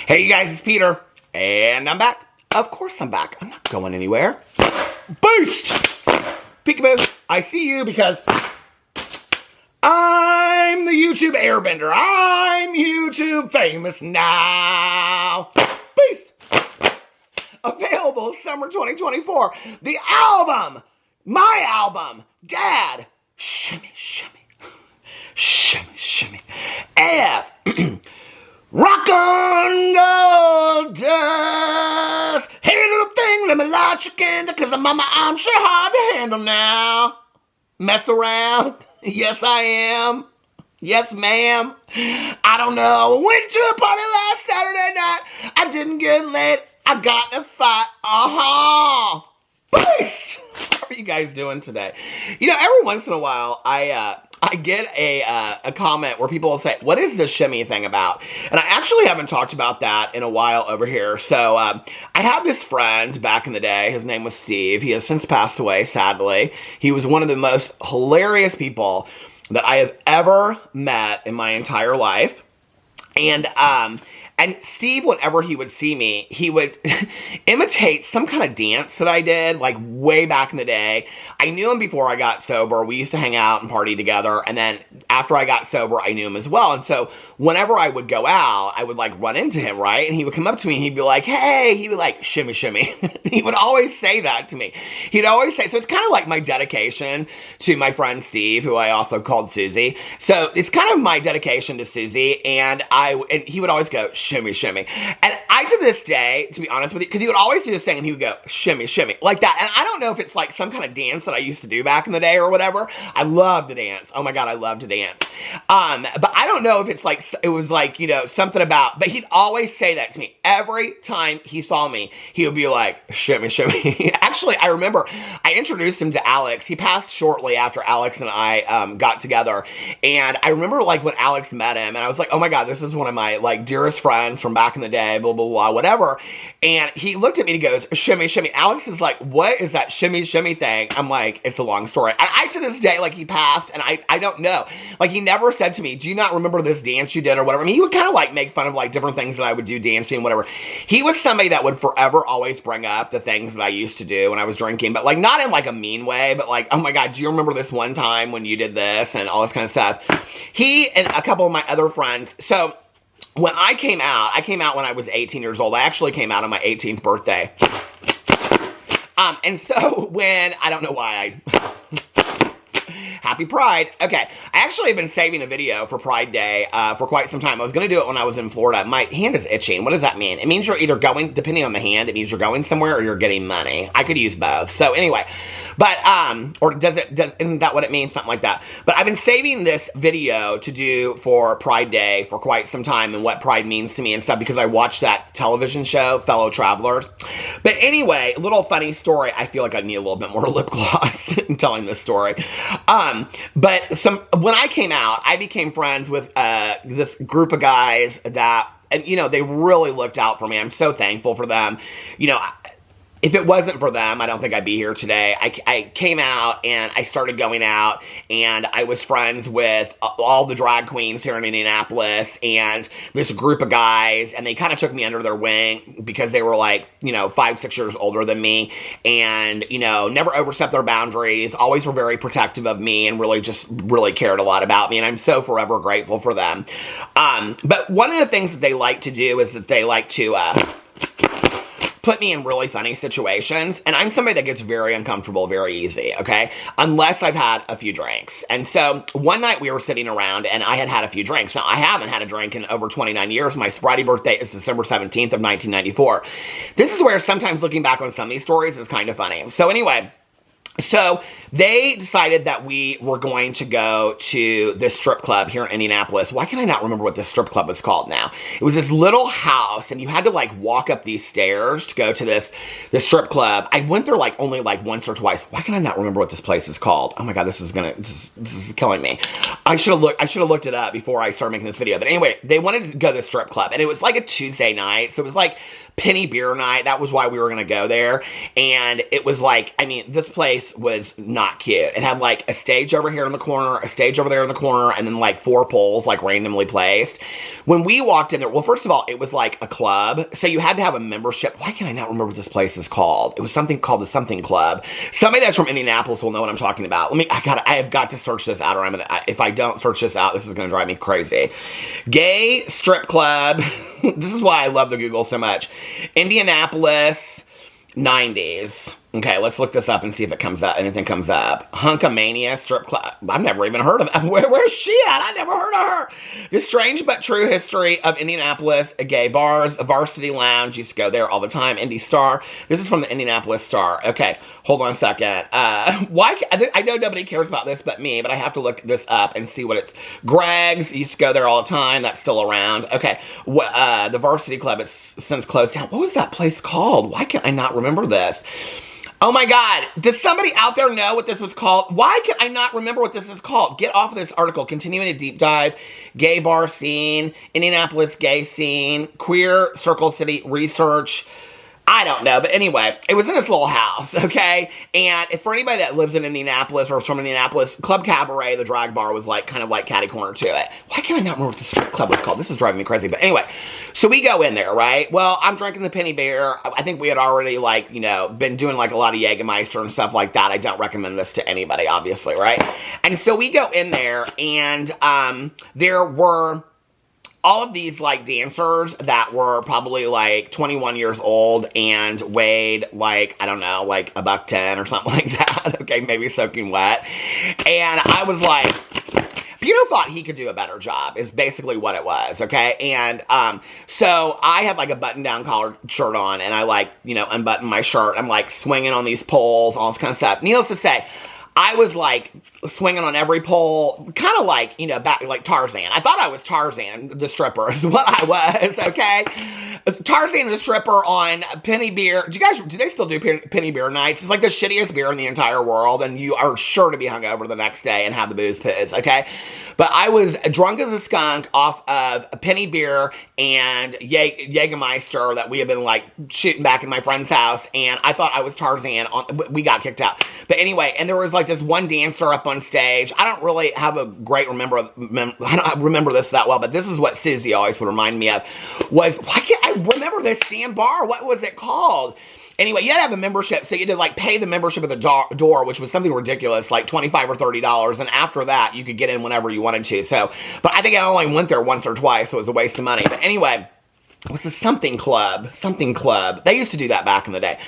Hey you guys, it's Peter, and I'm back. Of course I'm back. I'm not going anywhere. Boost! Peekaboo, I see you because I'm the YouTube airbender. I'm YouTube famous now. Boost! Available summer 2024. The album, my album, Dad, shimmy, shimmy, shimmy, shimmy. F. Rock on gold dust. Hey little thing, let me light your candle, cause mama, I'm sure hard to handle now. Mess around? Yes I am. Yes ma'am. I don't know. I went to a party last Saturday night. I didn't get laid. I got in a fight. Boost! How are you guys doing today? You know, every once in a while, I get a comment where people will say, what is this shimmy thing about? And I actually haven't talked about that in a while over here. So I had this friend back in the day. His name was Steve. He has since passed away, sadly. He was one of the most hilarious people that I have ever met in my entire life. And Steve, whenever he would see me, he would imitate some kind of dance that I did, like way back in the day. I knew him before I got sober. We used to hang out and party together. And then after I got sober, I knew him as well. And so whenever I would go out, I would like run into him, right? And he would come up to me and he'd be like, hey, he would like shimmy, shimmy. He would always say that to me. He'd always say, so it's kind of like my dedication to my friend Steve, who I also called Susie. So it's kind of my dedication to Susie. And he would always go, shimmy, shimmy. And I, to this day, to be honest with you, because he would always do this thing and he would go, shimmy, shimmy, like that. And I don't know if it's like some kind of dance that I used to do back in the day or whatever. I love to dance. Oh my God, I love to dance. But I don't know if it's like, it was like, you know, something about, but he'd always say that to me. Every time he saw me, he would be like, shimmy, shimmy. Actually, I remember I introduced him to Alex. He passed shortly after Alex and I got together. And I remember like when Alex met him and I was like, oh my God, this is one of my like dearest friends from back in the day, blah, blah, blah, whatever. And he looked at me and he goes, shimmy, shimmy. Alex is like, what is that shimmy, shimmy thing? I'm like, it's a long story. And I, to this day, like he passed and I don't know. Like he never said to me, do you not remember this dance you did or whatever? I mean, he would kind of like make fun of like different things that I would do dancing, whatever. He was somebody that would forever always bring up the things that I used to do when I was drinking, but like not in like a mean way, but like, oh my God, do you remember this one time when you did this and all this kind of stuff? He and a couple of my other friends, so when I came out when I was 18 years old. I actually came out on my 18th birthday. And so when, I don't know why Happy Pride. Okay, I actually have been saving a video for Pride Day for quite some time. I was going to do it when I was in Florida. My hand is itching. What does that mean? It means you're either going, depending on the hand, it means you're going somewhere or you're getting money. I could use both. So anyway, but, or isn't that what it means? Something like that. But I've been saving this video to do for Pride Day for quite some time and what Pride means to me and stuff because I watched that television show, Fellow Travelers. But anyway, a little funny story. I feel like I need a little bit more lip gloss in telling this story. But when I came out, I became friends with this group of guys that, and you know, they really looked out for me. I'm so thankful for them. You know, if it wasn't for them, I don't think I'd be here today. I came out and I started going out and I was friends with all the drag queens here in Indianapolis and this group of guys, and they kind of took me under their wing because they were like, you know, 5-6 years older than me and, you know, never overstepped their boundaries, always were very protective of me and really cared a lot about me, and I'm so forever grateful for them. But one of the things that they like to do is that they like to put me in really funny situations, and I'm somebody that gets very uncomfortable very easy, okay? Unless I've had a few drinks. And so one night we were sitting around and I had a few drinks. Now I haven't had a drink in over 29 years. My sobriety birthday is December 17th of 1994. This is where sometimes looking back on some of these stories is kind of funny. So anyway, so they decided that we were going to go to this strip club here in Indianapolis. Why can I not remember what this strip club was called now? It was this little house, and you had to like walk up these stairs to go to this strip club. I went there like only like once or twice. Why can I not remember what this place is called? Oh my God, this is killing me. I should have looked it up before I started making this video. But anyway, they wanted to go to the strip club, and it was like a Tuesday night, so it was like penny beer night. That was why we were going to go there. And it was like, I mean, this place was not cute. It had like a stage over here in the corner, a stage over there in the corner, and then like 4 poles like randomly placed. When we walked in there, well, first of all, it was like a club. So you had to have a membership. Why can I not remember what this place is called? It was something called the Something Club. Somebody that's from Indianapolis will know what I'm talking about. I have got to search this out, or if I don't search this out, this is going to drive me crazy. Gay strip club. This is why I love the Google so much. Indianapolis, 90s. Okay, let's look this up and see if it comes up. Anything comes up. Hunkamania strip club. I've never even heard of that. Where's she at? I never heard of her. The strange but true history of Indianapolis. Gay bars. A varsity lounge. Used to go there all the time. Indy Star. This is from the Indianapolis Star. Okay, hold on a second. I know nobody cares about this but me, but I have to look this up and see what it's. Greg's. Used to go there all the time. That's still around. Okay, the varsity club has since closed down. What was that place called? Why can't I not remember this? Oh my God, does somebody out there know what this was called? Why can I not remember what this is called? Get off of this article. Continuing a deep dive. Gay bar scene. Indianapolis gay scene. Queer Circle City research. I don't know, but anyway, it was in this little house, okay? And if for anybody that lives in Indianapolis or is from Indianapolis, Club Cabaret, the drag bar, was like kind of like catty corner to it. Why can't I not remember what this club was called? This is driving me crazy. But anyway, so we go in there, right? Well, I'm drinking the penny beer. I think we had already like, you know, been doing like a lot of Jägermeister and stuff like that. I don't recommend this to anybody, obviously, right? And so we go in there and there were all of these like dancers that were probably like 21 years old and weighed like, I don't know, like $110 or something like that. Okay, maybe soaking wet. And I was like, Peter thought he could do a better job is basically what it was, okay? And so I had like a button-down collared shirt on and I like, you know, unbutton my shirt. I'm like swinging on these poles, all this kind of stuff. Needless to say, I was like swinging on every pole, kind of like, you know, back like Tarzan. I thought I was Tarzan, the stripper, is what I was, okay? Tarzan the stripper on penny beer. Do they still do penny beer nights? It's like the shittiest beer in the entire world, and you are sure to be hungover the next day and have the booze piss, okay? But I was drunk as a skunk off of a penny beer and Jägermeister that we had been like shooting back in my friend's house, and I thought I was Tarzan. We got kicked out. But anyway, and there was like this one dancer up on stage. I don't really have a great I don't remember this that well, but this is what Susie always would remind me of. Why can't I remember this damn bar? What was it called? Anyway, you had to have a membership, so you had to like pay the membership at the door, which was something ridiculous, like $25 or $30, and after that, you could get in whenever you wanted to. So, but I think I only went there once or twice, so it was a waste of money. But anyway, it was a something club. They used to do that back in the day.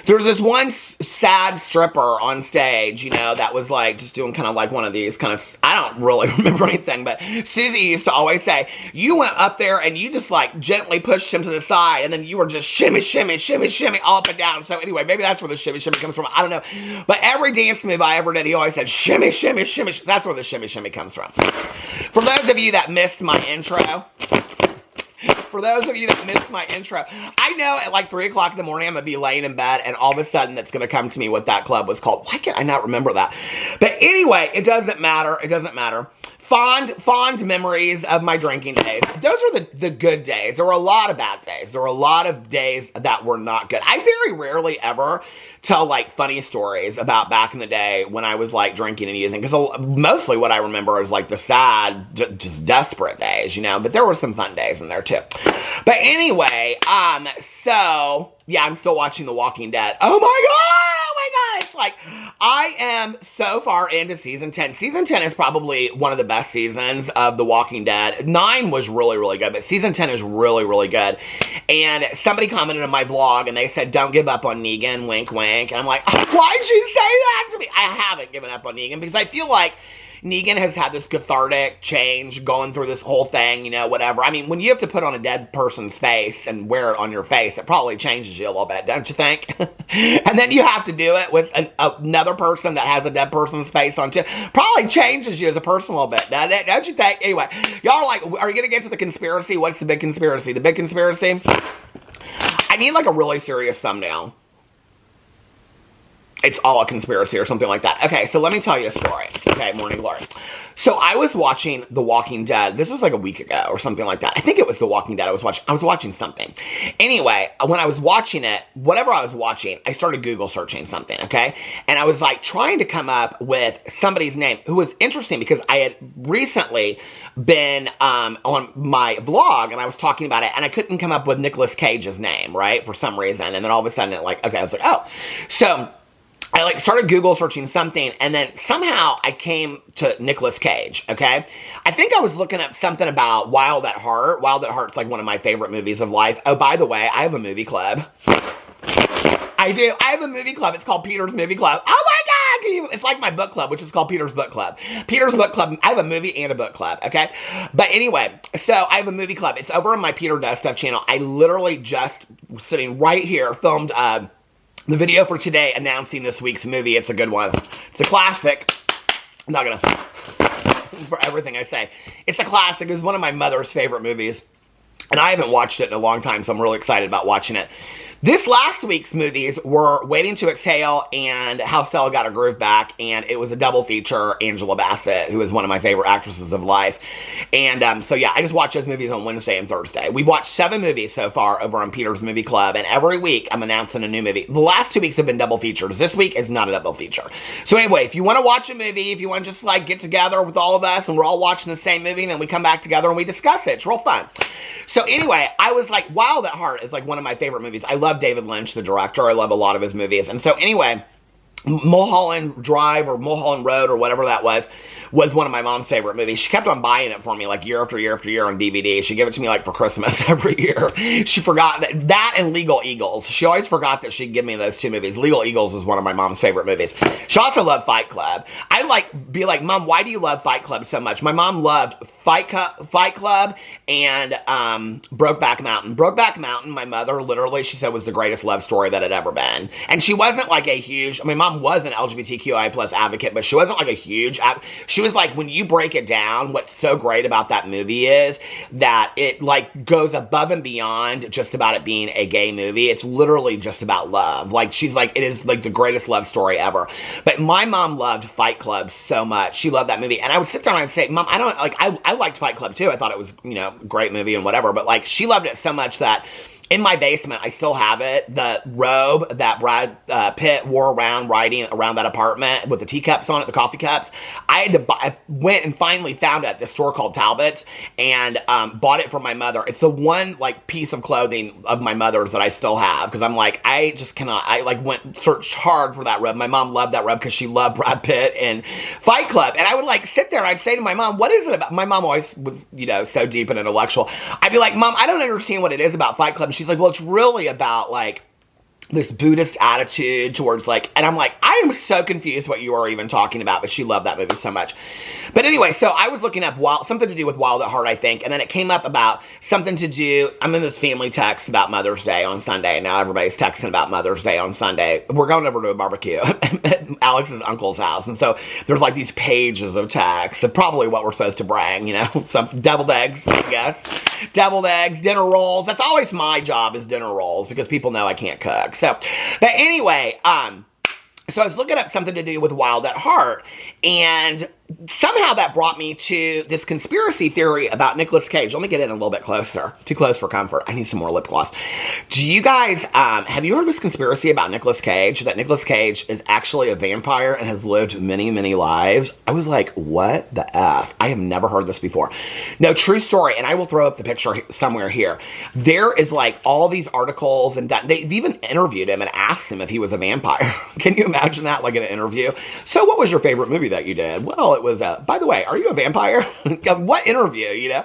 There was this one sad stripper on stage, you know, that was like just doing kind of like one of these kind of, I don't really remember anything, but Susie used to always say, you went up there and you just like gently pushed him to the side and then you were just shimmy, shimmy, shimmy, shimmy all up and down. So anyway, maybe that's where the shimmy, shimmy comes from. I don't know. But every dance move I ever did, he always said shimmy, shimmy, shimmy. That's where the shimmy, shimmy comes from. For those of you that missed my intro, I know at like 3 o'clock in the morning I'm going to be laying in bed and all of a sudden it's going to come to me what that club was called. Why can't I not remember that? But anyway, it doesn't matter. Fond memories of my drinking days. Those were the good days. There were a lot of bad days. There were a lot of days that were not good. I very rarely ever tell like funny stories about back in the day when I was like drinking and using, because mostly what I remember is like the sad, just desperate days, you know, but there were some fun days in there too. But anyway, so yeah, I'm still watching The Walking Dead. Oh my God, it's like, I am so far into season 10. Season 10 is probably one of the best seasons of The Walking Dead. 9 was really, really good, but season 10 is really, really good. And somebody commented on my vlog and they said, don't give up on Negan, wink, wink. And I'm like, why'd you say that to me? I haven't given up on Negan because I feel like Negan has had this cathartic change going through this whole thing, you know, whatever. I mean, when you have to put on a dead person's face and wear it on your face, it probably changes you a little bit, don't you think? And then you have to do it with another person that has a dead person's face on too. Probably changes you as a person a little bit, don't you think? Anyway, y'all are like, are you going to get to the conspiracy? What's the big conspiracy? The big conspiracy? I need like a really serious thumbnail. it's all a conspiracy or something like that. Okay, so let me tell you a story. Okay, Morning Glory. So I was watching The Walking Dead. This was like a week ago or something like that. I think it was The Walking Dead. I was watching something. Anyway, when I was watching it, whatever I was watching, I started Google searching something, okay? And I was like trying to come up with somebody's name who was interesting because I had recently been on my vlog and I was talking about it and I couldn't come up with Nicolas Cage's name, right? For some reason. And then all of a sudden I was like, oh. So I like started Google searching something and then somehow I came to Nicolas Cage, okay? I think I was looking up something about Wild at Heart. Wild at Heart's like one of my favorite movies of life. Oh, by the way, I have a movie club. I do. I have a movie club. It's called Peter's Movie Club. Oh my God! It's like my book club, which is called Peter's Book Club. Peter's Book Club. I have a movie and a book club, okay? But anyway, so I have a movie club. It's over on my Peter Does Stuff channel. I literally just, sitting right here, filmed the video for today announcing this week's movie. It's a good one. It's a classic. I'm not gonna, for everything I say. It's a classic. It was one of my mother's favorite movies. And I haven't watched it in a long time, so I'm really excited about watching it. This last week's movies were Waiting to Exhale and How Stella Got Her Groove Back, and it was a double feature, Angela Bassett, who is one of my favorite actresses of life. And so yeah, I just watched those movies on Wednesday and Thursday. We've watched 7 movies so far over on Peter's Movie Club, and every week I'm announcing a new movie. The last 2 weeks have been double features. This week is not a double feature. So anyway, if you want to watch a movie, if you want to just like get together with all of us and we're all watching the same movie and then we come back together and we discuss it. It's real fun. So anyway, I was like, Wild at Heart is like one of my favorite movies. I love David Lynch, the director. I love a lot of his movies. And so anyway, Mulholland Drive or Mulholland Road or whatever that was one of my mom's favorite movies. She kept on buying it for me like year after year after year on DVD. She gave it to me like for Christmas every year. She forgot that and Legal Eagles. She always forgot that she'd give me those 2 movies. Legal Eagles is one of my mom's favorite movies. She also loved Fight Club. I'd be like, Mom, why do you love Fight Club so much? My mom loved Fight Club and Brokeback Mountain. Brokeback Mountain, my mother literally, she said was the greatest love story that had ever been. And she wasn't like a huge, my mom was an LGBTQI plus advocate, but she wasn't like a huge, she was like, when you break it down, what's so great about that movie is that it like goes above and beyond just about it being a gay movie. It's literally just about love. Like she's like, it is like the greatest love story ever. But my mom loved Fight Club so much. She loved that movie. And I would sit there and I'd say, Mom, I don't, like, I liked Fight Club too. I thought it was, you know, a great movie and whatever. But like, she loved it so much that in my basement, I still have it. The robe that Brad Pitt wore around riding around that apartment with the teacups on it, the coffee cups. I went and finally found it at this store called Talbot's and bought it for my mother. It's the one like piece of clothing of my mother's that I still have because I'm like, I just cannot. I like searched hard for that robe. My mom loved that robe because she loved Brad Pitt and Fight Club. And I would like sit there and I'd say to my mom, what is it about? My mom always was, you know, so deep and intellectual. I'd be like, Mom, I don't understand what it is about Fight Club. And she's like, well, it's really about like this Buddhist attitude towards like, and I'm like, I am so confused what you are even talking about, but she loved that movie so much. But anyway, so I was looking up something to do with Wild at Heart, I think, and then it came up about something to do, I'm in this family text about Mother's Day on Sunday, and now everybody's texting about Mother's Day on Sunday. We're going over to a barbecue at Alex's uncle's house, and so there's like these pages of text, and probably what we're supposed to bring, you know, some deviled eggs, I guess. Deviled eggs, dinner rolls. That's always my job is dinner rolls, because people know I can't cook. So, but anyway, so I was looking up something to do with Wild at Heart, and somehow that brought me to this conspiracy theory about Nicolas Cage. Let me get in a little bit closer. Too close for comfort. I need some more lip gloss. Do you guys, have you heard this conspiracy about Nicolas Cage? That Nicolas Cage is actually a vampire and has lived many, many lives? I was like, what the F? I have never heard this before. No, true story, and I will throw up the picture somewhere here. There is like all these articles, and they've even interviewed him and asked him if he was a vampire. Can you imagine that, like in an interview? So what was your favorite movie that you did? Well, it was, by the way, are you a vampire? What interview, you know?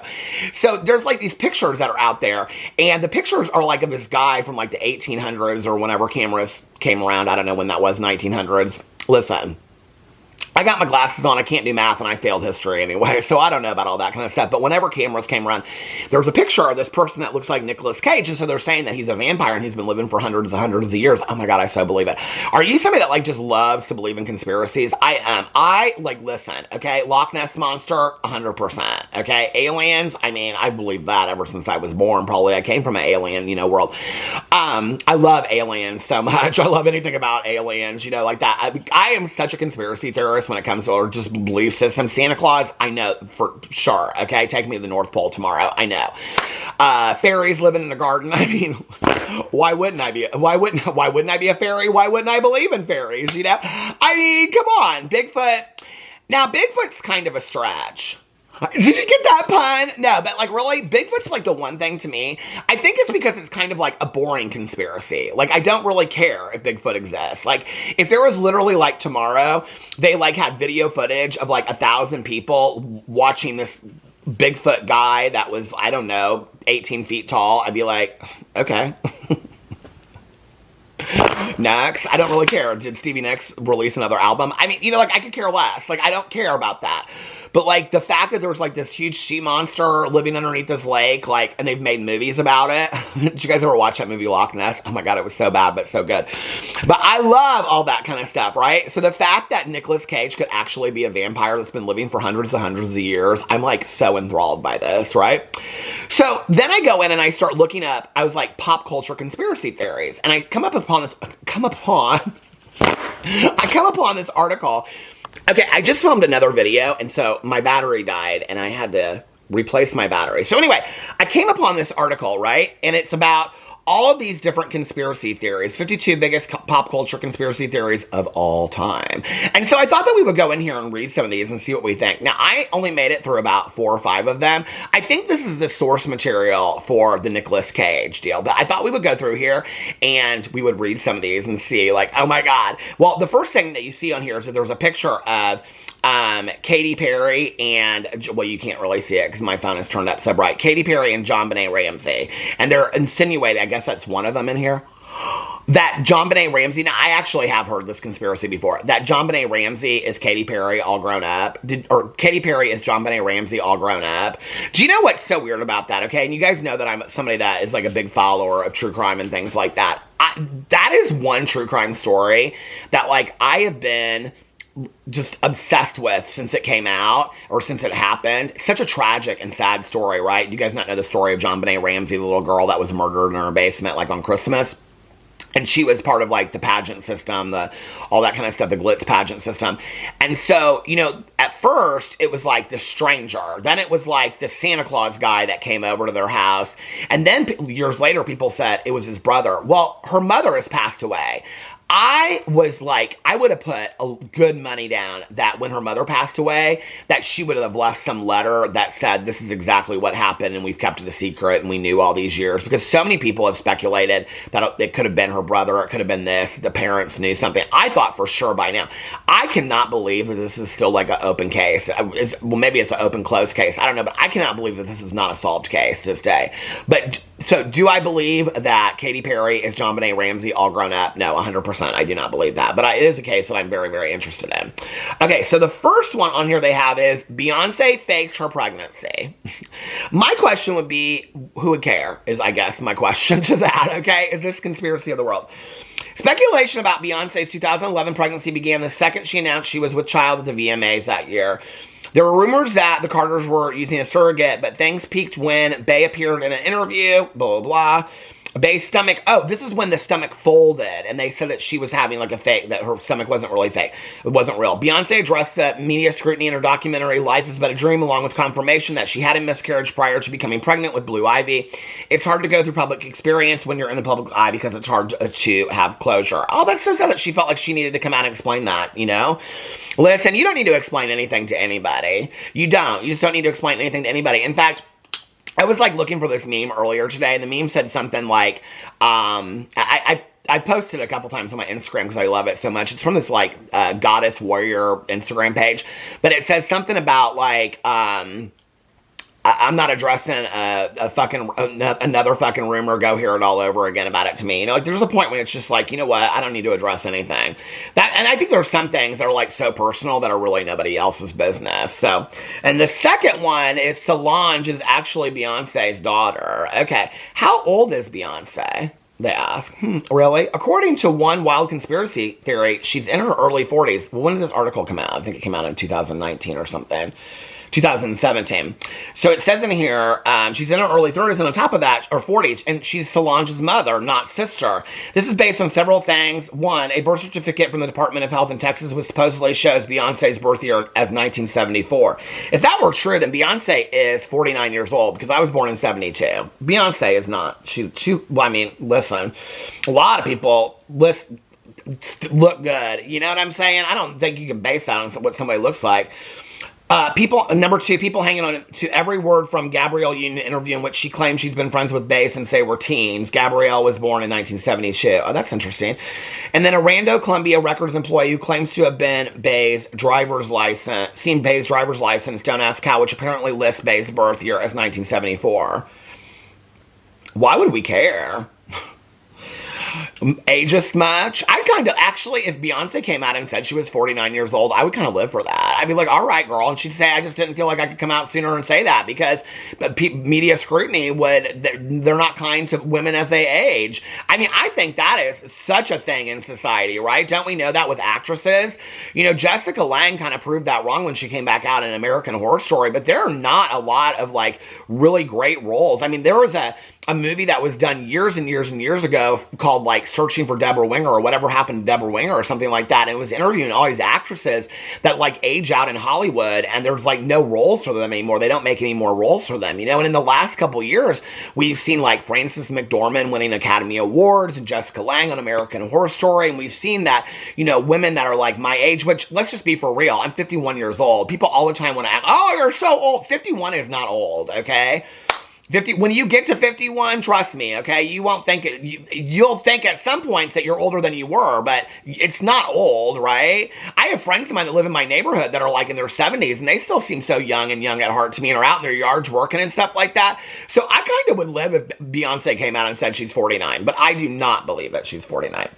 So there's like these pictures that are out there, and the pictures are like of this guy from like the 1800s or whenever cameras came around. I don't know when that was, 1900s. Listen, I got my glasses on, I can't do math, and I failed history anyway, so I don't know about all that kind of stuff. But whenever cameras came around, there was a picture of this person that looks like Nicolas Cage, and so they're saying that he's a vampire and he's been living for hundreds and hundreds of years. Oh my God, I so believe it. Are you somebody that like just loves to believe in conspiracies? I am. I like, listen, okay, Loch Ness Monster, 100%, okay? Aliens, I mean, I believe that ever since I was born, probably. I came from an alien, you know, world. I love aliens so much. I love anything about aliens, you know, like that. I am such a conspiracy theorist when it comes to, or just belief system. Santa Claus, I know for sure, okay? Take me to the North Pole tomorrow, I know. Fairies living in a garden, I mean, why wouldn't I be a fairy? Why wouldn't I believe in fairies, you know? I mean, come on, Bigfoot. Now, Bigfoot's kind of a stretch. Did you get that pun? No, but like really, Bigfoot's like the one thing to me. I think it's because it's kind of like a boring conspiracy. Like I don't really care if Bigfoot exists. Like if there was literally like tomorrow, they like had video footage of like 1,000 people watching this Bigfoot guy that was, I don't know, 18 feet tall, I'd be like, okay. Next. I don't really care. Did Stevie Nicks release another album? I mean, you know, like, I could care less. Like, I don't care about that. But, like, the fact that there was, like, this huge sea monster living underneath this lake, like, and they've made movies about it. Did you guys ever watch that movie, Loch Ness? Oh, my God, it was so bad, but so good. But I love all that kind of stuff, right? So the fact that Nicolas Cage could actually be a vampire that's been living for hundreds and hundreds of years, I'm, like, so enthralled by this, right? So then I go in and I start looking up, I was like, pop culture conspiracy theories. And I come upon this article. Okay, I just filmed another video, and so my battery died, and I had to replace my battery. So anyway, I came upon this article, right? And it's about all of these different conspiracy theories, 52 biggest pop culture conspiracy theories of all time. And so I thought that we would go in here and read some of these and see what we think. Now, I only made it through about 4 or 5 of them. I think this is the source material for the Nicolas Cage deal, but I thought we would go through here and we would read some of these and see, like, oh my God. Well, the first thing that you see on here is that there's a picture of Katy Perry and, well, you can't really see it because my phone is turned up so bright. Katy Perry and JonBenet Ramsey. And they're insinuating, I guess that's one of them in here, that JonBenet Ramsey, now I actually have heard this conspiracy before, that JonBenet Ramsey is Katy Perry all grown up, or Katy Perry is JonBenet Ramsey all grown up. Do you know what's so weird about that, okay? And you guys know that I'm somebody that is like a big follower of true crime and things like that. That is one true crime story that, like, I have been just obsessed with since it came out, or since it happened. Such a tragic and sad story, right? You guys not know the story of JonBenet Ramsey, the little girl that was murdered in her basement, like, on Christmas? And she was part of, like, the pageant system, all that kind of stuff, the glitz pageant system. And so, you know, at first, it was, like, the stranger. Then it was, like, the Santa Claus guy that came over to their house. And then, years later, people said it was his brother. Well, her mother has passed away. I was like, I would have put a good money down that when her mother passed away, that she would have left some letter that said, this is exactly what happened, and we've kept it a secret, and we knew all these years. Because so many people have speculated that it could have been her brother, it could have been this, the parents knew something. I thought for sure by now. I cannot believe that this is still like an open case. Well, maybe it's an open-closed case. I don't know, but I cannot believe that this is not a solved case to this day. But, so, do I believe that Katy Perry is JonBenet Ramsey all grown up? No, 100%. I do not believe that. But it is a case that I'm very, very interested in. Okay, so the first one on here they have is Beyonce faked her pregnancy. My question would be, who would care, is I guess my question to that, okay? This conspiracy of the world. Speculation about Beyonce's 2011 pregnancy began the second she announced she was with child at the VMAs that year. There were rumors that the Carters were using a surrogate, but things peaked when Bey appeared in an interview, blah, blah, blah. Bey's stomach, oh, this is when the stomach folded, and they said that she was having like a fake, that her stomach wasn't really fake. It wasn't real. Beyonce addressed media scrutiny in her documentary, Life is But a Dream, along with confirmation that she had a miscarriage prior to becoming pregnant with Blue Ivy. It's hard to go through public experience when you're in the public eye because it's hard to have closure. Oh, that's so sad that she felt like she needed to come out and explain that, you know? Listen, you don't need to explain anything to anybody. You don't. You just don't need to explain anything to anybody. In fact, I was, like, looking for this meme earlier today, and the meme said something like, I posted it a couple times on my Instagram because I love it so much. It's from this, like, Goddess Warrior Instagram page, but it says something about, like, I'm not addressing another fucking rumor, go hear it all over again about it to me. You know, like there's a point when it's just like, you know what, I don't need to address anything. And I think there's some things that are like so personal that are really nobody else's business. So, and the second one is Solange is actually Beyonce's daughter. Okay, how old is Beyonce? They ask. Really? According to one wild conspiracy theory, she's in her early 40s. Well, when did this article come out? I think it came out in 2019 or something. 2017. So it says in here, she's in her early 30s, and on top of that, or 40s, and she's Solange's mother, not sister. This is based on several things. One, a birth certificate from the Department of Health in Texas, which supposedly shows Beyonce's birth year as 1974. If that were true, then Beyonce is 49 years old, because I was born in 72. Beyonce is not. Well, I mean, listen, a lot of people look good. You know what I'm saying? I don't think you can base that on what somebody looks like. Number two, people hanging on to every word from Gabrielle Union interview in which she claims she's been friends with Bae since they were teens. Gabrielle was born in 1972. Oh, that's interesting. And then a rando Columbia Records employee who claims to have seen Bae's driver's license, don't ask how, which apparently lists Bae's birth year as 1974. Why would we care? Ageist much? I'd kind of, actually, if Beyonce came out and said she was 49 years old, I would kind of live for that. I'd be like, all right, girl. And she'd say, I just didn't feel like I could come out sooner and say that because media scrutiny they're not kind to women as they age. I mean, I think that is such a thing in society, right? Don't we know that with actresses? You know, Jessica Lange kind of proved that wrong when she came back out in American Horror Story, but there are not a lot of, like, really great roles. I mean, there was a movie that was done years and years and years ago called, like, Searching for Deborah Winger or Whatever Happened to Deborah Winger or something like that. And it was interviewing all these actresses that, like, age out in Hollywood and there's, like, no roles for them anymore. They don't make any more roles for them, you know? And in the last couple years, we've seen, like, Frances McDormand winning Academy Awards and Jessica Lange on American Horror Story. And we've seen that, you know, women that are, like, my age, which, let's just be for real, I'm 51 years old. People all the time want to act, oh, you're so old. 51 is not old, okay? When you get to 51, trust me, okay, you won't think it, you'll think at some points that you're older than you were, but it's not old, right? I have friends of mine that live in my neighborhood that are like in their 70s, and they still seem so young and young at heart to me, and are out in their yards working and stuff like that. So I kind of would live if Beyonce came out and said she's 49, but I do not believe that she's 49.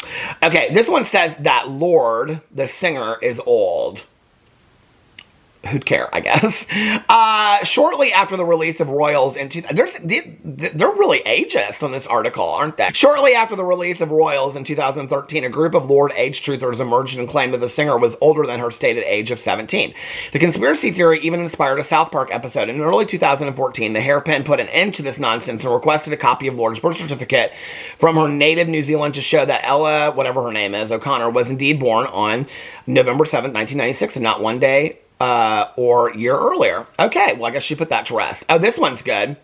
Okay, this one says that Lorde, the singer, is old. Who'd care, I guess. Shortly after the release of Royals in they're really ageist on this article, aren't they? Shortly after the release of Royals in 2013, a group of Lorde age truthers emerged and claimed that the singer was older than her stated age of 17. The conspiracy theory even inspired a South Park episode. In early 2014, the hairpin put an end to this nonsense and requested a copy of Lorde's birth certificate from her native New Zealand to show that Ella, whatever her name is, O'Connor, was indeed born on November 7th, 1996, and not one day or year earlier. Okay, well, I guess she put that to rest. Oh, this one's good.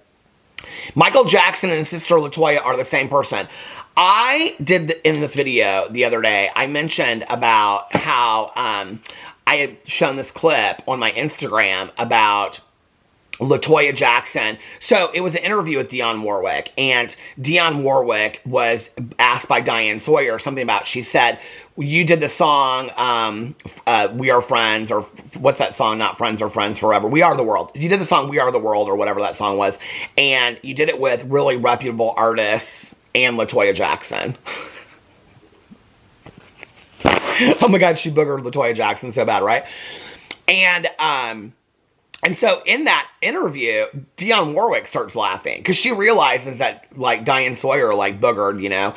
Michael Jackson and his sister LaToya are the same person. I did, in this video the other day, I mentioned about how I had shown this clip on my Instagram about LaToya Jackson. So it was an interview with Dionne Warwick, and Dionne Warwick was asked by Diane Sawyer something about, she said, you did the song, We Are Friends, or what's that song? Not Friends or Friends Forever. We Are the World. You did the song We Are the World, or whatever that song was, and you did it with really reputable artists and LaToya Jackson. Oh my God, she boogered LaToya Jackson so bad, right? And so in that interview, Dionne Warwick starts laughing because she realizes that, like, Diane Sawyer, like, boogered, you know,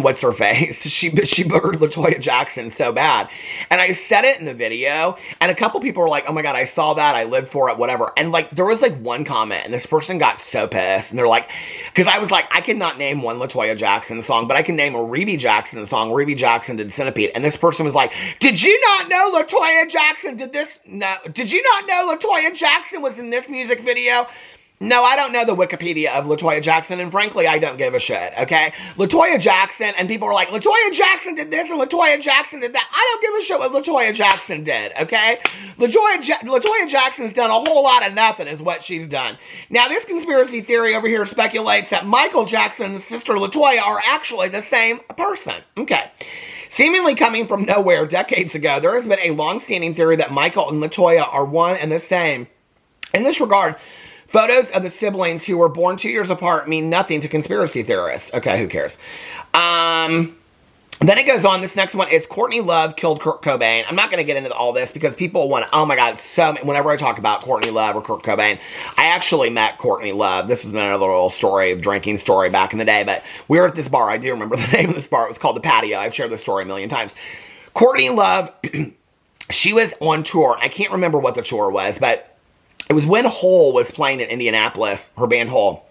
what's her face? She boogered LaToya Jackson so bad. And I said it in the video, and a couple people were like, oh my God, I saw that, I lived for it, whatever. And, like, there was, like, one comment, and this person got so pissed, and they're like, because I was like, I cannot name one LaToya Jackson song, but I can name a Rebbie Jackson song. Rebbie Jackson did Centipede. And this person was like, did you not know LaToya Jackson did this? No. Did you not know LaToya Jackson was in this music video? No, I don't know the Wikipedia of LaToya Jackson, and frankly, I don't give a shit, okay? LaToya Jackson, and people were like, LaToya Jackson did this, and LaToya Jackson did that. I don't give a shit what LaToya Jackson did, okay? LaToya Jackson's done a whole lot of nothing, is what she's done. Now, this conspiracy theory over here speculates that Michael Jackson and his sister LaToya are actually the same person. Okay. Seemingly coming from nowhere decades ago, there has been a long-standing theory that Michael and LaToya are one and the same. In this regard, photos of the siblings who were born 2 years apart mean nothing to conspiracy theorists. Okay, who cares? Then it goes on. This next one is Courtney Love killed Kurt Cobain. I'm not going to get into all this because people want to, oh my God, whenever I talk about Courtney Love or Kurt Cobain, I actually met Courtney Love. This is another little story, drinking story back in the day, but we were at this bar. I do remember the name of this bar. It was called The Patio. I've shared this story a million times. Courtney Love, she was on tour. I can't remember what the tour was, but it was when Hole was playing in Indianapolis, her band Hole.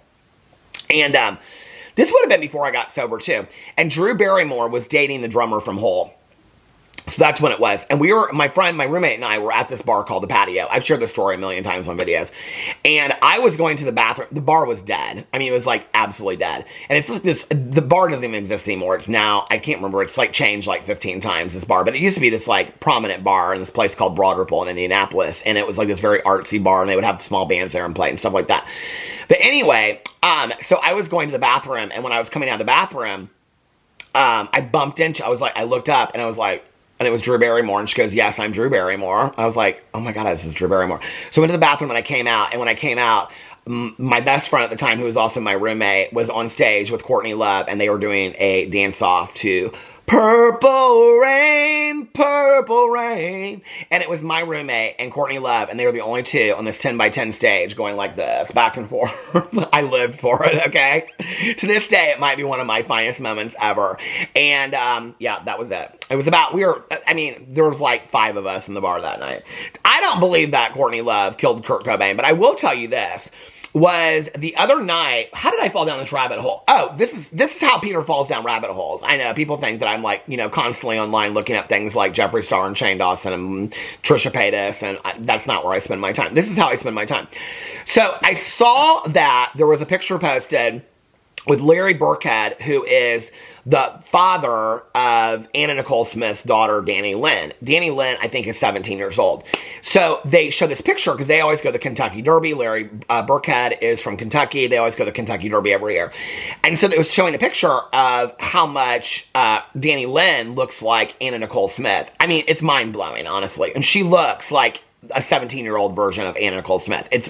And, this would have been before I got sober, too. And Drew Barrymore was dating the drummer from Hole. So that's when it was. And we were, my roommate and I were at this bar called The Patio. I've shared this story a million times on videos. And I was going to the bathroom. The bar was dead. I mean, it was like absolutely dead. And it's like this, the bar doesn't even exist anymore. It's now, I can't remember, it's like changed like 15 times, this bar. But it used to be this like prominent bar in this place called Broad Ripple in Indianapolis. And it was like this very artsy bar. And they would have small bands there and play and stuff like that. But anyway, so I was going to the bathroom. And when I was coming out of the bathroom, I bumped into, I looked up and I was like, and it was Drew Barrymore, and she goes, yes, I'm Drew Barrymore. I was like, oh my God, this is Drew Barrymore. So I went to the bathroom and I came out, and when I came out, my best friend at the time, who was also my roommate, was on stage with Courtney Love, and they were doing a dance-off to Purple Rain, Purple Rain. And it was my roommate and Courtney Love, and they were the only two on this 10x10 stage going like this, back and forth. I lived for it, okay? To this day, it might be one of my finest moments ever. And, yeah, that was it. It was about, there was like 5 of us in the bar that night. I don't believe that Courtney Love killed Kurt Cobain, but I will tell you this. Was the other night, how did I fall down this rabbit hole? Oh, this is how Peter falls down rabbit holes. I know, people think that I'm like, constantly online looking at things like Jeffree Star and Shane Dawson and Trisha Paytas, and that's not where I spend my time. This is how I spend my time. So I saw that there was a picture posted with Larry Burkhead, who is the father of Anna Nicole Smith's daughter, Danny Lynn. Danny Lynn, I think, is 17 years old. So they show this picture because they always go to the Kentucky Derby. Larry Burkhead is from Kentucky. They always go to the Kentucky Derby every year. And so it was showing a picture of how much Danny Lynn looks like Anna Nicole Smith. I mean, it's mind-blowing, honestly. And she looks like a 17-year-old version of Anna Nicole Smith. This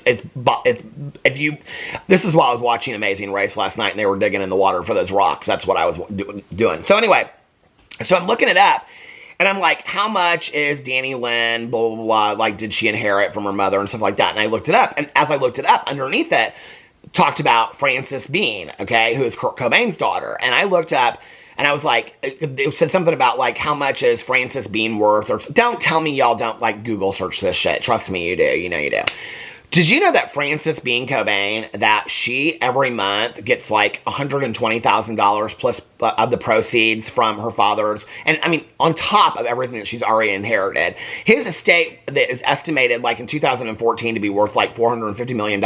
is while I was watching Amazing Race last night, and they were digging in the water for those rocks. That's what I was doing. So anyway, so I'm looking it up, and I'm like, how much is Danny Lynn, blah, blah, blah, like, did she inherit from her mother and stuff like that? And I looked it up, and as I looked it up, underneath it, talked about Frances Bean, okay, who is Kurt Cobain's daughter. And I looked up, and I was like, it said something about, like, how much is Frances Bean worth? Or don't tell me y'all don't, like, Google search this shit. Trust me, you do. You know you do. Did you know that Frances Bean Cobain, that she, every month, gets, like, $120,000 plus of the proceeds from her father's, and, I mean, on top of everything that she's already inherited. His estate that is estimated, like, in 2014 to be worth, like, $450 million.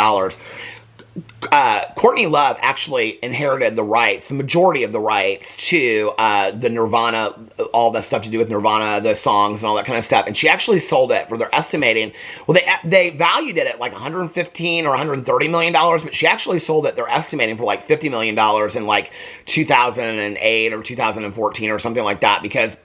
Courtney Love actually inherited the rights, the majority of the rights to the Nirvana, all that stuff to do with Nirvana, the songs and all that kind of stuff. And she actually sold it for, they're estimating, well, they valued it at like $115 or $130 million, but she actually sold it, they're estimating, for like $50 million in like 2008 or 2014 or something like that, because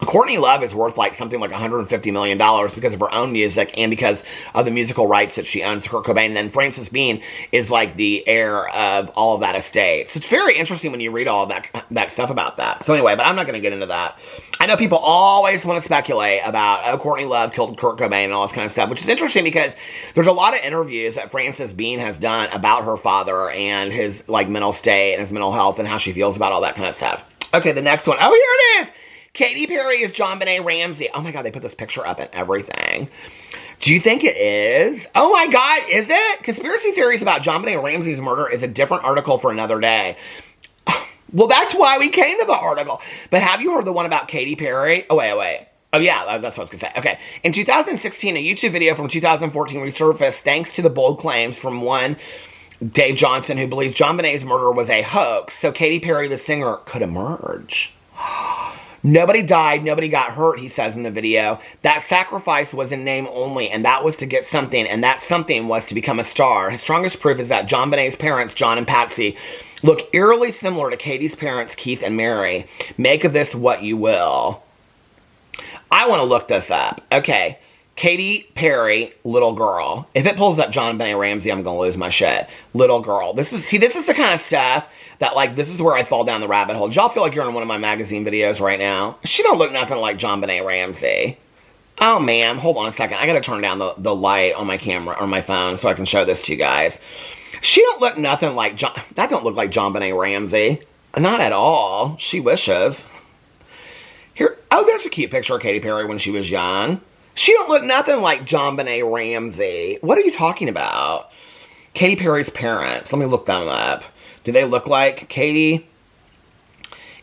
Courtney Love is worth like something like $150 million because of her own music and because of the musical rights that she owns to Kurt Cobain. And then Frances Bean is like the heir of all of that estate. So it's very interesting when you read all of that stuff about that. So anyway, but I'm not going to get into that. I know people always want to speculate about, oh, Courtney Love killed Kurt Cobain and all this kind of stuff, which is interesting because there's a lot of interviews that Frances Bean has done about her father and his like mental state and his mental health and how she feels about all that kind of stuff. Okay, the next one. Oh, here it is. Katy Perry is JonBenet Ramsey. Oh my God, they put this picture up and everything. Do you think it is? Oh my God, is it? Conspiracy theories about JonBenet Ramsey's murder is a different article for another day. Well, that's why we came to the article. But have you heard the one about Katy Perry? Oh, wait. Oh, yeah, that's what I was going to say. Okay. In 2016, a YouTube video from 2014 resurfaced thanks to the bold claims from one Dave Johnson, who believes JonBenet's murder was a hoax, so Katy Perry, the singer, could emerge. Nobody died, nobody got hurt, he says in the video. That sacrifice was in name only, and that was to get something, and that something was to become a star. His strongest proof is that JonBenet's parents, John and Patsy, look eerily similar to Katy's parents, Keith and Mary. Make of this what you will. I want to look this up. Okay. Katy Perry, little girl. If it pulls up John Benet Ramsey, I'm gonna lose my shit. Little girl. This is the kind of stuff that, like, this is where I fall down the rabbit hole. Do y'all feel like you're in one of my magazine videos right now? She don't look nothing like John Benet Ramsey. Oh, man. Hold on a second. I gotta turn down the light on my camera, or my phone, so I can show this to you guys. She don't look nothing like John... That don't look like John Benet Ramsey. Not at all. She wishes. Here... Oh, there's a cute picture of Katy Perry when she was young. She don't look nothing like John Benet Ramsey. What are you talking about? Katy Perry's parents. Let me look them up. Do they look like Katy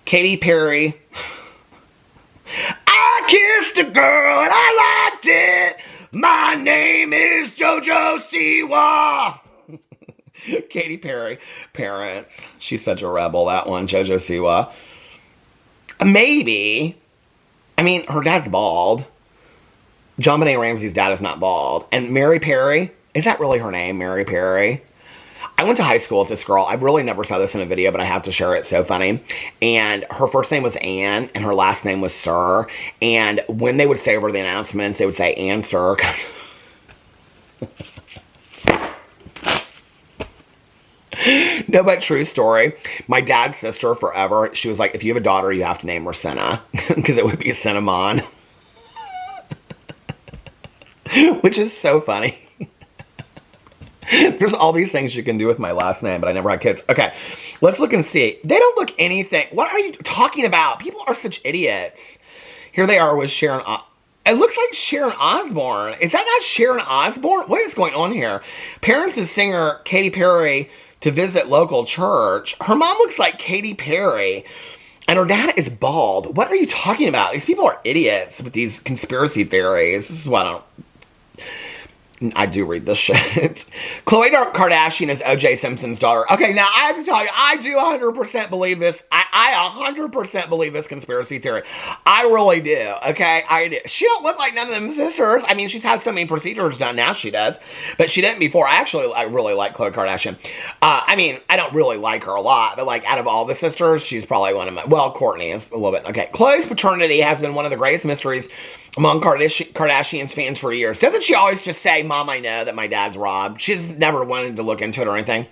Perry? I kissed a girl and I liked it. My name is JoJo Siwa. Katy Perry parents. She's such a rebel, that one, JoJo Siwa. Maybe. I mean, her dad's bald. John Benet Ramsey's dad is not bald. And Mary Perry, is that really her name, Mary Perry? I went to high school with this girl. I really never saw this in a video, but I have to share it. It's so funny. And her first name was Ann, and her last name was Sir. And when they would say over the announcements, they would say, Ann Sir. No, but true story. My dad's sister, forever, she was like, if you have a daughter, you have to name her Senna. Because it would be Cinnamon. Which is so funny. There's all these things you can do with my last name, but I never had kids. Okay, let's look and see. They don't look anything. What are you talking about? People are such idiots. Here they are with Sharon. It looks like Sharon Osbourne. Is that not Sharon Osbourne? What is going on here? Parents of singer Katy Perry to visit local church. Her mom looks like Katy Perry. And her dad is bald. What are you talking about? These people are idiots with these conspiracy theories. This is why I do read this shit. Khloe Kardashian is O.J. Simpson's daughter. Okay, now I have to tell you, I do 100% believe this. I 100% believe this conspiracy theory. I really do, okay? I do. She don't look like none of them sisters. I mean, she's had so many procedures done. Now she does. But she didn't before. I really like Khloe Kardashian. I mean, I don't really like her a lot. But, like, out of all the sisters, she's probably one of my... Well, Courtney is a little bit. Okay, Khloe's paternity has been one of the greatest mysteries among Kardashian's fans for years. Doesn't she always just say, Mom, I know that my dad's robbed? She's never wanted to look into it or anything.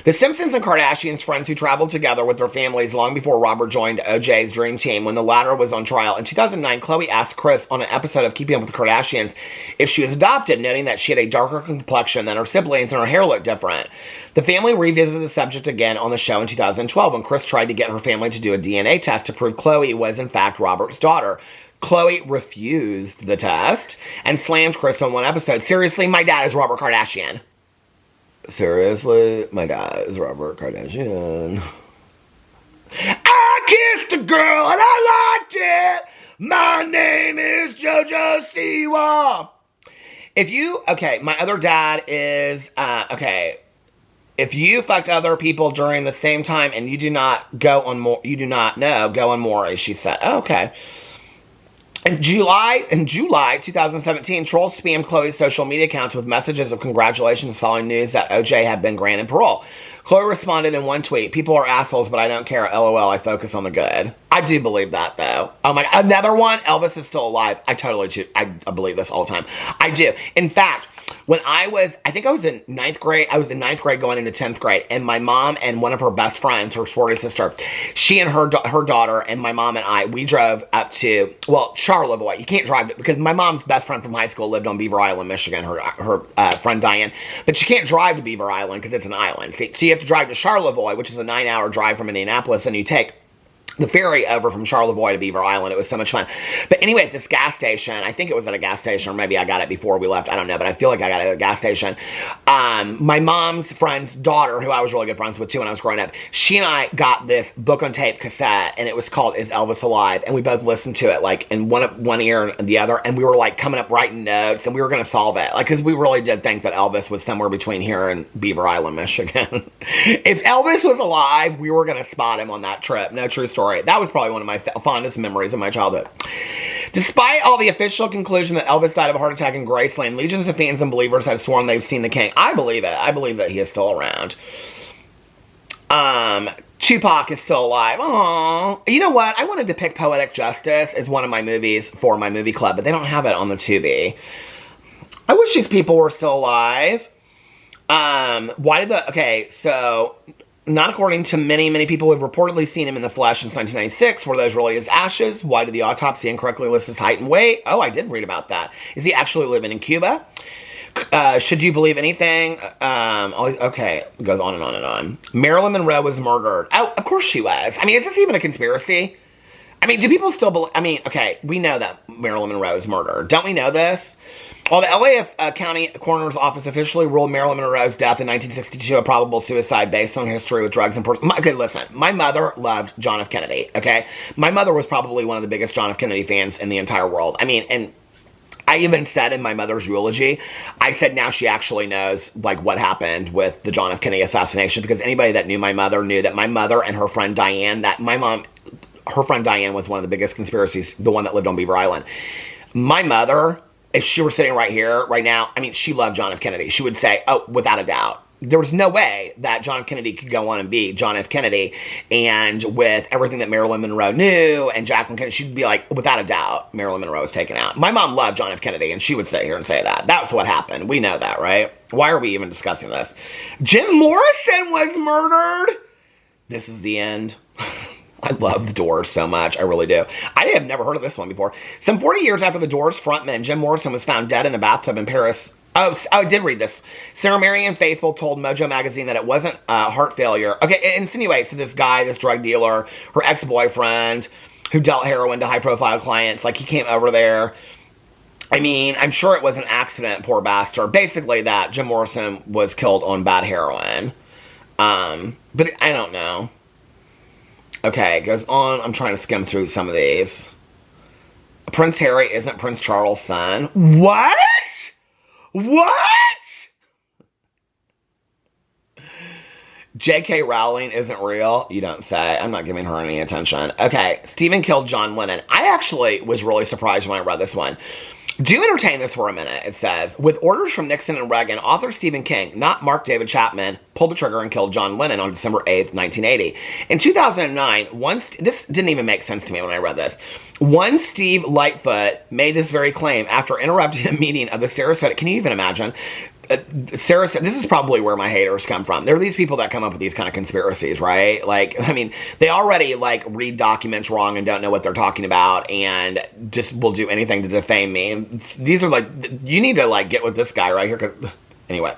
The Simpsons and Kardashians friends who traveled together with their families long before Robert joined OJ's dream team when the latter was on trial. In 2009, Khloe asked Kris on an episode of Keeping Up with the Kardashians if she was adopted, noting that she had a darker complexion than her siblings and her hair looked different. The family revisited the subject again on the show in 2012 when Kris tried to get her family to do a DNA test to prove Khloe was in fact Robert's daughter. Khloe refused the test and slammed Kris on one episode. Seriously, my dad is Robert Kardashian. Seriously, my dad is Robert Kardashian. I kissed a girl and I liked it. My name is JoJo Siwa. My other dad is, if you fucked other people during the same time and you do not go on Maury, she said. Oh, okay. In July 2017, trolls spammed Khloe's social media accounts with messages of congratulations following news that OJ had been granted parole. Khloe responded in one tweet, "People are assholes, but I don't care. LOL, I focus on the good." I do believe that, though. Oh my God. Another one, Elvis is still alive. I totally do. I believe this all the time. I do. In fact, when I think I was in 9th grade. I was in 9th grade going into 10th grade. And my mom and one of her best friends, her sorority sister, she and her daughter and my mom and I, we drove up to, Charlevoix. You can't drive, because my mom's best friend from high school lived on Beaver Island, Michigan, her friend Diane. But you can't drive to Beaver Island because it's an island. So you have to drive to Charlevoix, which is a 9-hour drive from Indianapolis, and you take the ferry over from Charlevoix to Beaver Island. It was so much fun. But anyway, at this gas station, I think it was at a gas station, or maybe I got it before we left. I don't know, but I feel like I got it at a gas station. My mom's friend's daughter, who I was really good friends with too when I was growing up, she and I got this book on tape cassette, and it was called Is Elvis Alive? And we both listened to it, like, in one ear and the other, and we were, like, coming up writing notes, and we were going to solve it. Like, because we really did think that Elvis was somewhere between here and Beaver Island, Michigan. If Elvis was alive, we were going to spot him on that trip. No, true story. That was probably one of my fondest memories of my childhood. Despite all the official conclusion that Elvis died of a heart attack in Graceland, legions of fans and believers have sworn they've seen the king. I believe it. I believe that he is still around. Tupac is still alive. Aww. You know what? I wanted to pick Poetic Justice as one of my movies for my movie club, but they don't have it on the Tubi. I wish these people were still alive. Okay, so, not according to many people who have reportedly seen him in the flesh since 1996. Were those really his ashes? Why did the autopsy incorrectly list his height and weight? Oh, I did read about that. Is he actually living in Cuba? Should you believe anything? Okay, it goes on and on and on. Marilyn Monroe was murdered. Oh, of course she was. I mean, is this even a conspiracy? I mean, do people still believe? I mean, okay, we know that Marilyn Monroe was murdered. Don't we know this? While the LA County Coroner's Office officially ruled Marilyn Monroe's death in 1962 a probable suicide based on history with drugs and... Okay, listen. My mother loved John F. Kennedy, okay? My mother was probably one of the biggest John F. Kennedy fans in the entire world. I mean, and... I even said in my mother's eulogy, I said now she actually knows, like, what happened with the John F. Kennedy assassination, because anybody that knew my mother knew that my mother and her friend Diane, her friend Diane was one of the biggest conspiracies, the one that lived on Beaver Island. My mother, if she were sitting right here, right now, I mean, she loved John F. Kennedy. She would say, oh, without a doubt. There was no way that John F. Kennedy could go on and be John F. Kennedy, and with everything that Marilyn Monroe knew, and Jacqueline Kennedy, she'd be like, without a doubt, Marilyn Monroe was taken out. My mom loved John F. Kennedy, and she would sit here and say that. That's what happened. We know that, right? Why are we even discussing this? Jim Morrison was murdered! This is the end. I love The Doors so much. I really do. I have never heard of this one before. Some 40 years after The Doors frontman Jim Morrison was found dead in a bathtub in Paris. Oh, I did read this. Sarah Marion Faithfull told Mojo Magazine that it wasn't heart failure. Okay, it insinuates that this guy, this drug dealer, her ex-boyfriend, who dealt heroin to high-profile clients, like, he came over there. I mean, I'm sure it was an accident, poor bastard. Basically that Jim Morrison was killed on bad heroin. But I don't know. Okay, it goes on. I'm trying to skim through some of these. Prince Harry isn't Prince Charles' son. What? What? J.K. Rowling isn't real? You don't say. I'm not giving her any attention. Okay, Stephen killed John Lennon. I actually was really surprised when I read this one. Do entertain this for a minute, it says. With orders from Nixon and Reagan, author Stephen King, not Mark David Chapman, pulled the trigger and killed John Lennon on December 8th, 1980. In 2009, this didn't even make sense to me when I read this. One Steve Lightfoot made this very claim after interrupting a meeting of the Sarasota. Can you even imagine? Sarasota, this is probably where my haters come from. There are these people that come up with these kind of conspiracies, right? Like, I mean, they already, like, read documents wrong and don't know what they're talking about and just will do anything to defame me. These are, like, you need to, like, get with this guy right here, 'cause... Anyway,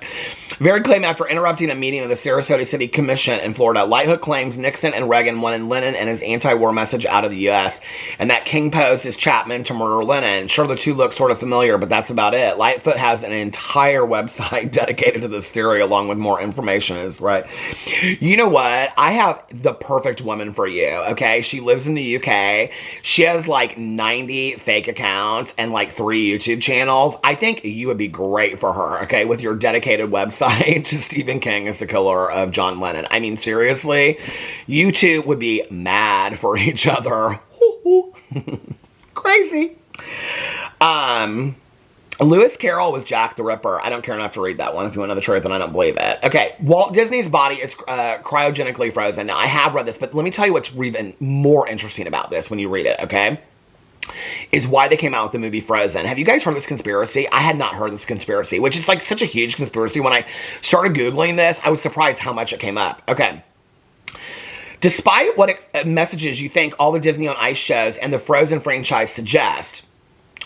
very claim after interrupting a meeting of the Sarasota City Commission in Florida, Lightfoot claims Nixon and Reagan wanted Lennon and his anti-war message out of the U.S., and that King posed as Chapman to murder Lennon. Sure, the two look sort of familiar, but that's about it. Lightfoot has an entire website dedicated to this theory, along with more information, is right. You know what? I have the perfect woman for you, okay? She lives in the UK. She has, like, 90 fake accounts and, like, 3 YouTube channels. I think you would be great for her, okay, with your dedicated website to Stephen King as the killer of John Lennon. I mean, seriously, you two would be mad for each other. Crazy. Lewis Carroll was Jack the Ripper. I don't care enough to read that one. If you want to know the truth, and I don't believe it. Okay, Walt Disney's body is cryogenically frozen. Now, I have read this, but let me tell you what's even more interesting about this when you read it, okay? Is why they came out with the movie Frozen. Have you guys heard this conspiracy? I had not heard this conspiracy, which is like such a huge conspiracy. When I started Googling this, I was surprised how much it came up. Okay. Despite what messages you think all the Disney on Ice shows and the Frozen franchise suggest,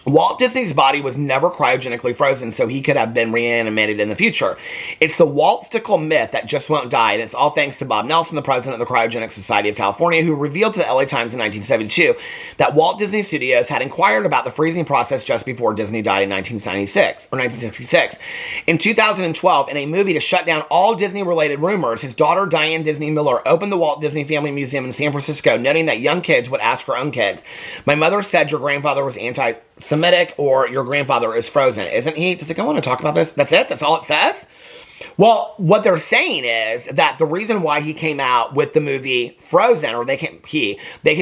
Walt Disney's body was never cryogenically frozen, so he could have been reanimated in the future. It's the Waltstickle myth that just won't die, and it's all thanks to Bob Nelson, the president of the Cryogenic Society of California, who revealed to the LA Times in 1972 that Walt Disney Studios had inquired about the freezing process just before Disney died in 1966. In 2012, in a movie to shut down all Disney-related rumors, his daughter, Diane Disney Miller, opened the Walt Disney Family Museum in San Francisco, noting that young kids would ask her own kids, "My mother said your grandfather was anti-Semitic, or your grandfather is frozen, isn't he?" Does it go on to talk about this? That's it? That's all it says? Well, what they're saying is that the reason why he came out with the movie Frozen, or they came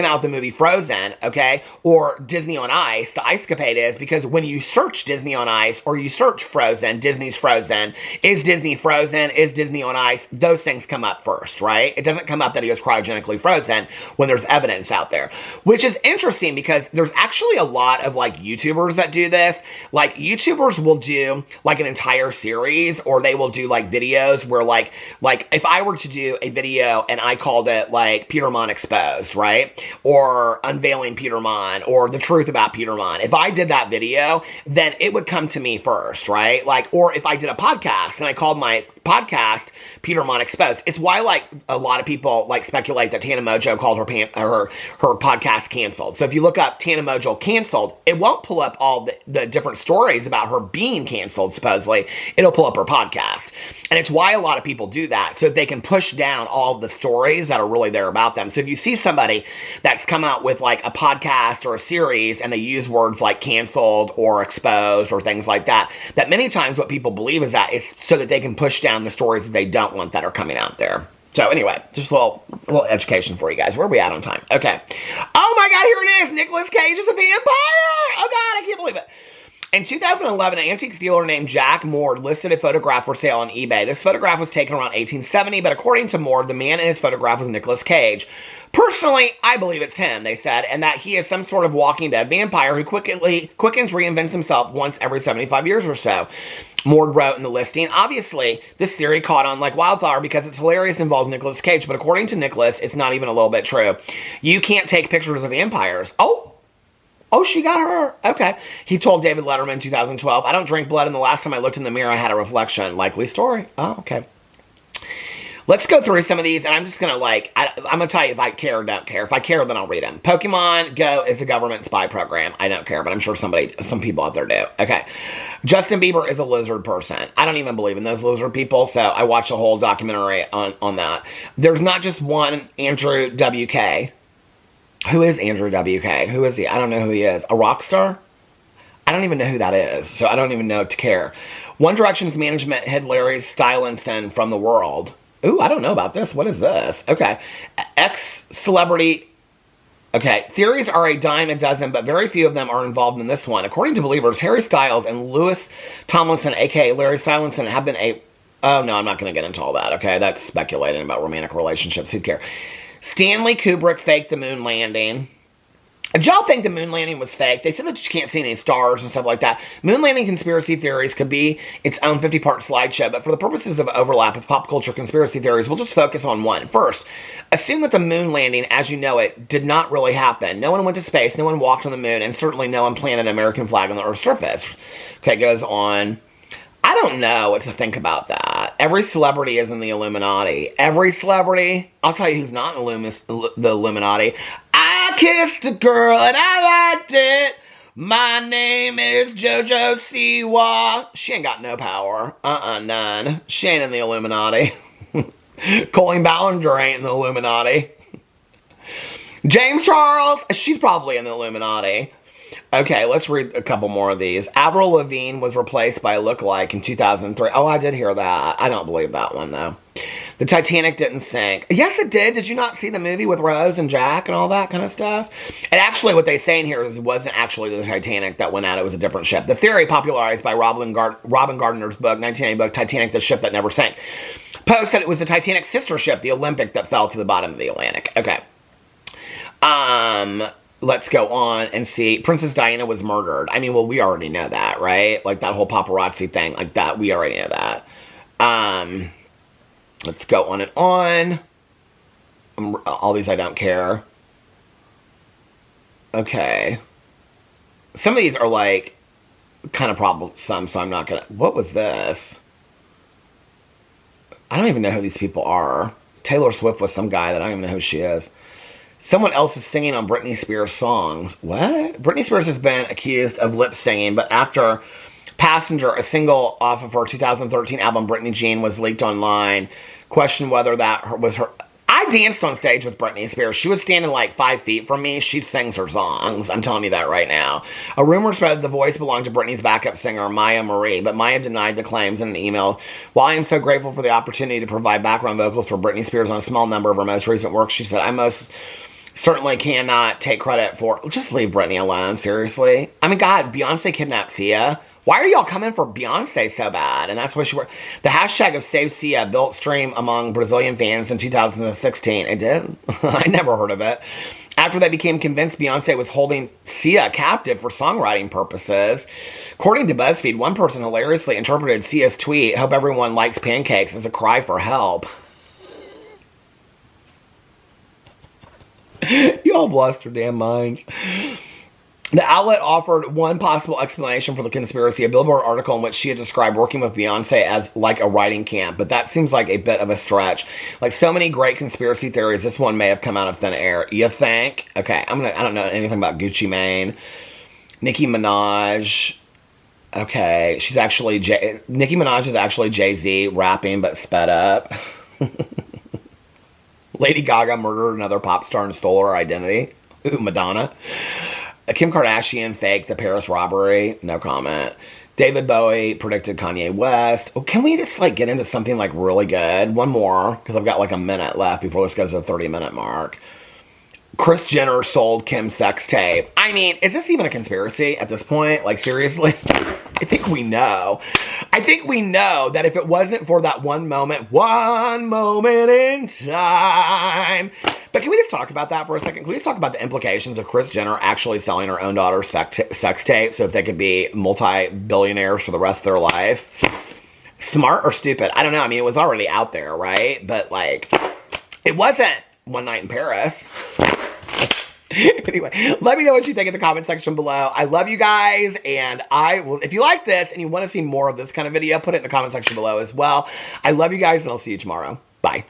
out with the movie Frozen, okay, or Disney on Ice, the Ice Capade, is because when you search Disney on Ice or you search Frozen, Disney's Frozen, is Disney frozen, is Disney on ice, those things come up first, right? It doesn't come up that he was cryogenically frozen when there's evidence out there, which is interesting because there's actually a lot of like YouTubers that do this. Like YouTubers will do like an entire series, or they will do like videos where like if I were to do a video and I called it like Peter Monn Exposed, right? Or Unveiling Peter Monn, or The Truth About Peter Monn. If I did that video, then it would come to me first, right? Like, or if I did a podcast and I called my podcast Peter Monn Exposed. It's why like a lot of people like speculate that Tana Mojo called her podcast canceled. So if you look up Tana Mojo canceled, it won't pull up all the different stories about her being canceled, supposedly. It'll pull up her podcast. And it's why a lot of people do that, so they can push down all the stories that are really there about them. So if you see somebody that's come out with like a podcast or a series and they use words like canceled or exposed or things like that, that many times what people believe is that it's so that they can push down the stories that they don't want that are coming out there. So anyway, just a little education for you guys. Where are we at on time? Okay. Oh my God, here it is. Nicolas Cage is a vampire. Oh God, I can't believe it. In 2011, an antiques dealer named Jack Moore listed a photograph for sale on eBay. This photograph was taken around 1870, but according to Moore, the man in his photograph was Nicolas Cage. Personally, I believe it's him, they said, and that he is some sort of walking dead vampire who quickens, reinvents himself once every 75 years or so. Moore wrote in the listing, obviously, this theory caught on like wildfire because it's hilarious and involves Nicolas Cage, but according to Nicolas, it's not even a little bit true. You can't take pictures of vampires. Oh, she got her. Okay. He told David Letterman in 2012, I don't drink blood, and the last time I looked in the mirror, I had a reflection. Likely story. Oh, okay. Let's go through some of these, and I'm just going to I'm going to tell you if I care or don't care. If I care, then I'll read them. Pokemon Go is a government spy program. I don't care, but I'm sure some people out there do. Okay. Justin Bieber is a lizard person. I don't even believe in those lizard people, so I watched a whole documentary on that. There's not just one Andrew WK. Who is Andrew WK? Who is he? I don't know who he is. A rock star? I don't even know who that is, so I don't even know to care. One Direction's management hid Larry Stylinson from the world. Ooh, I don't know about this. What is this? Okay. Ex-celebrity. Okay. Theories are a dime a dozen, but very few of them are involved in this one. According to believers, Harry Styles and Louis Tomlinson, a.k.a. Larry Stylinson, have been a... Oh, no, I'm not going to get into all that, okay? That's speculating about romantic relationships. Who cares? Stanley Kubrick faked the moon landing. Did y'all think the moon landing was fake? They said that you can't see any stars and stuff like that. Moon landing conspiracy theories could be its own 50-part slideshow, but for the purposes of overlap with pop culture conspiracy theories, we'll just focus on one. First, assume that the moon landing, as you know it, did not really happen. No one went to space, no one walked on the moon, and certainly no one planted an American flag on the Earth's surface. Okay, it goes on. I don't know what to think about that. Every celebrity is in the Illuminati. Every celebrity. I'll tell you who's not in the Illuminati. I kissed a girl and I liked it. My name is JoJo Siwa. She ain't got no power. None. She ain't in the Illuminati. Colleen Ballinger ain't in the Illuminati. James Charles. She's probably in the Illuminati. Okay, let's read a couple more of these. Avril Lavigne was replaced by a lookalike in 2003. Oh, I did hear that. I don't believe that one, though. The Titanic didn't sink. Yes, it did. Did you not see the movie with Rose and Jack and all that kind of stuff? And actually, what they say in here is it wasn't actually the Titanic that went out. It was a different ship. The theory popularized by Robin Gardner's book, 1980 book, Titanic, the Ship That Never Sank. Poe said it was the Titanic's sister ship, the Olympic, that fell to the bottom of the Atlantic. Okay. Let's go on and see. Princess Diana was murdered. I mean, well, we already know that, right? Like, that whole paparazzi thing, like that, we already know that. Let's go on and on. All these I don't care. Okay. Some of these are, like, kind of troublesome, so I'm not gonna... What was this? I don't even know who these people are. Taylor Swift was some guy that I don't even know who she is. Someone else is singing on Britney Spears' songs. What? Britney Spears has been accused of lip singing, but after Passenger, a single off of her 2013 album Britney Jean, was leaked online, questioned whether that was her. I I danced on stage with Britney Spears. She was standing like 5 feet from me. She sings her songs. I'm telling you that right now. A rumor spread that the voice belonged to Britney's backup singer, Maya Marie, but Maya denied the claims in an email. While I am so grateful for the opportunity to provide background vocals for Britney Spears on a small number of her most recent works, she said, I most certainly cannot take credit for... Just leave Britney alone, seriously. I mean, God, Beyonce kidnapped Sia. Why are y'all coming for Beyonce so bad? And that's what she were. The hashtag of Save Sia built stream among Brazilian fans in 2016. It did? I never heard of it. After they became convinced Beyonce was holding Sia captive for songwriting purposes. According to BuzzFeed, one person hilariously interpreted Sia's tweet, "Hope everyone likes pancakes," as a cry for help. Y'all have lost your damn minds. The outlet offered one possible explanation for the conspiracy, a Billboard article in which she had described working with Beyonce as like a writing camp, but that seems like a bit of a stretch. Like so many great conspiracy theories, this one may have come out of thin air. You think? Okay, I don't know anything about Gucci Mane. Nicki Minaj. Okay, she's actually Nicki Minaj is actually Jay-Z rapping but sped up. Lady Gaga murdered another pop star and stole her identity. Ooh, Madonna. Kim Kardashian faked the Paris robbery. No comment. David Bowie predicted Kanye West. Oh, can we just like get into something like really good? One more, because I've got like a minute left before this goes to the 30-minute mark. Kris Jenner sold Kim's sex tape. I mean, is this even a conspiracy at this point? Like, seriously? I think we know. I think we know that if it wasn't for that one moment in time. But can we just talk about that for a second? Can we just talk about the implications of Kris Jenner actually selling her own daughter's sex tape so that they could be multi-billionaires for the rest of their life? Smart or stupid? I don't know. I mean, it was already out there, right? But, like, it wasn't One Night in Paris. Anyway, let me know what you think in the comment section below. I love you guys, and I will, if you like this and you want to see more of this kind of video, put it in the comment section below as well. I love you guys, and I'll see you tomorrow. Bye.